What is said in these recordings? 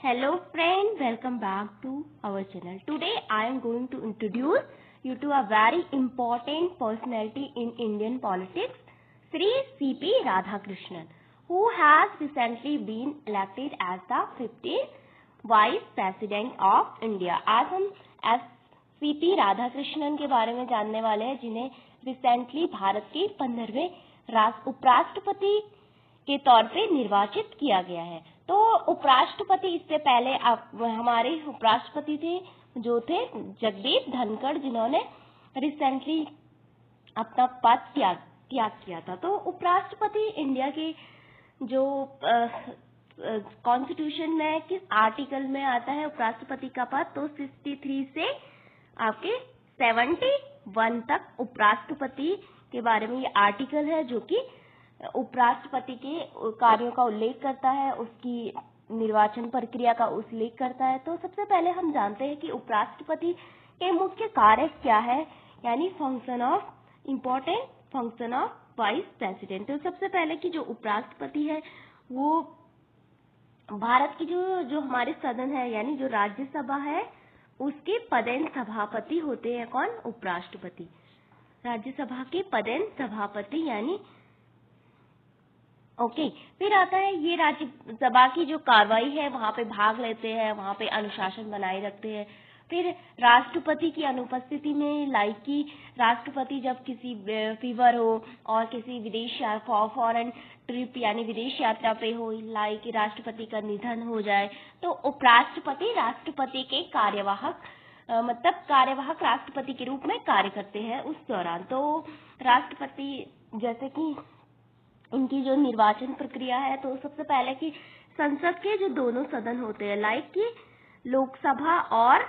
Hello friend, welcome back to our channel. Today I am going to introduce you to a very important personality in Indian politics, Sri C.P. Radhakrishnan, who has recently been elected as the 15th Vice President of India. आज हम C.P. Radhakrishnan के बारे में जानने वाले हैं, जिन्हें recently Bharat के 15वें उपराष्ट्रपति के तौर पे निर्वाचित किया गया है। तो उपराष्ट्रपति इससे पहले हमारे उपराष्ट्रपति थे जो थे जगदीप धनखड़, जिन्होंने रिसेंटली अपना पद त्याग किया था। तो उपराष्ट्रपति इंडिया के जो कॉन्स्टिट्यूशन में किस आर्टिकल में आता है उपराष्ट्रपति का पद, तो 63 से आपके 71 तक उपराष्ट्रपति के बारे में ये आर्टिकल है, जो कि उपराष्ट्रपति के कार्यों का उल्लेख करता है, उसकी निर्वाचन प्रक्रिया का उल्लेख करता है। तो सबसे पहले हम जानते हैं कि उपराष्ट्रपति के मुख्य कार्य क्या है, यानी important function of vice president. तो सबसे पहले कि जो उपराष्ट्रपति है वो भारत की जो हमारे सदन है, यानी जो राज्यसभा है, उसके पदेन सभापति होते हैं। कौन? उपराष्ट्रपति। राज्यसभा के पदेन सभापति यानी फिर आता है ये राज्यसभा की जो कार्रवाई है वहां पे भाग लेते हैं, वहां पे अनुशासन बनाए रखते हैं। फिर राष्ट्रपति की अनुपस्थिति में, लाइक की राष्ट्रपति जब किसी फीवर हो और किसी विदेश फॉरेन ट्रिप यानी विदेश यात्रा पे हो, लाइक राष्ट्रपति का निधन हो जाए, तो उपराष्ट्रपति राष्ट्रपति के कार्यवाहक राष्ट्रपति के रूप में कार्य करते हैं उस दौरान। तो राष्ट्रपति जैसे कि इनकी जो निर्वाचन प्रक्रिया है, तो सबसे पहले कि संसद के जो दोनों सदन होते हैं, लाइक कि लोकसभा और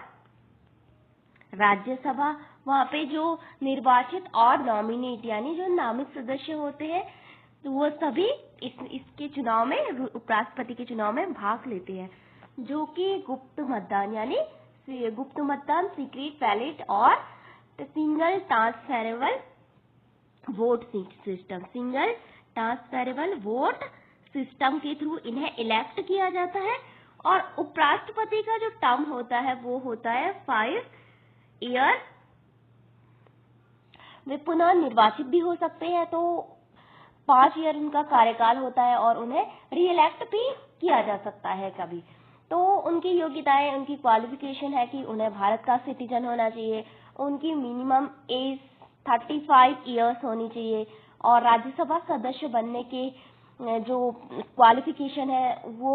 राज्यसभा, वहां पे जो निर्वाचित और नॉमिनेट यानी जो नामित सदस्य होते हैं, तो वो सभी इसके चुनाव में, उपराष्ट्रपति के चुनाव में भाग लेते हैं, जो कि गुप्त मतदान यानी सीक्रेट बैलेट और सिंगल ट्रांसफरेबल वोट सिस्टम के थ्रू इन्हें इलेक्ट किया जाता है। और उपराष्ट्रपति का जो टर्म होता है वो होता है 5 ईयर। वे पुनः निर्वाचित भी हो सकते हैं, तो 5 ईयर उनका कार्यकाल होता है और उन्हें रीइलेक्ट भी किया जा सकता है कभी। तो उनकी योग्यताएं, उनकी क्वालिफिकेशन है कि उन्हें भारत का सिटीजन होना चाहिए, उनकी मिनिमम एज 35 ईयर्स होनी चाहिए, और राज्यसभा सदस्य बनने के जो क्वालिफिकेशन है वो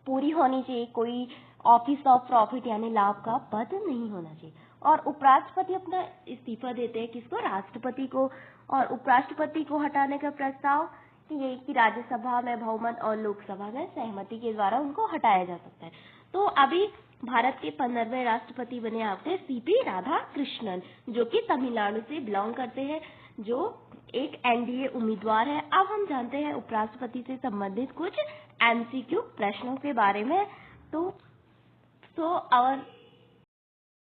पूरी होनी चाहिए। कोई ऑफिस ऑफ प्रॉफिट यानी लाभ का पद नहीं होना चाहिए। और उपराष्ट्रपति अपना इस्तीफा देते हैं किसको? राष्ट्रपति को। और उपराष्ट्रपति को हटाने का प्रस्ताव कि राज्यसभा में बहुमत और लोकसभा में सहमति के द्वारा उनको हटाया जा सकता है। तो अभी भारत के 15वें राष्ट्रपति बने आपके सीपी राधाकृष्णन, जो कि तमिलनाडु से बिलोंग करते हैं, जो एक एनडीए उम्मीदवार है। अब हम जानते हैं उपराष्ट्रपति से संबंधित कुछ एमसीक्यू प्रश्नों के बारे में। तो आवर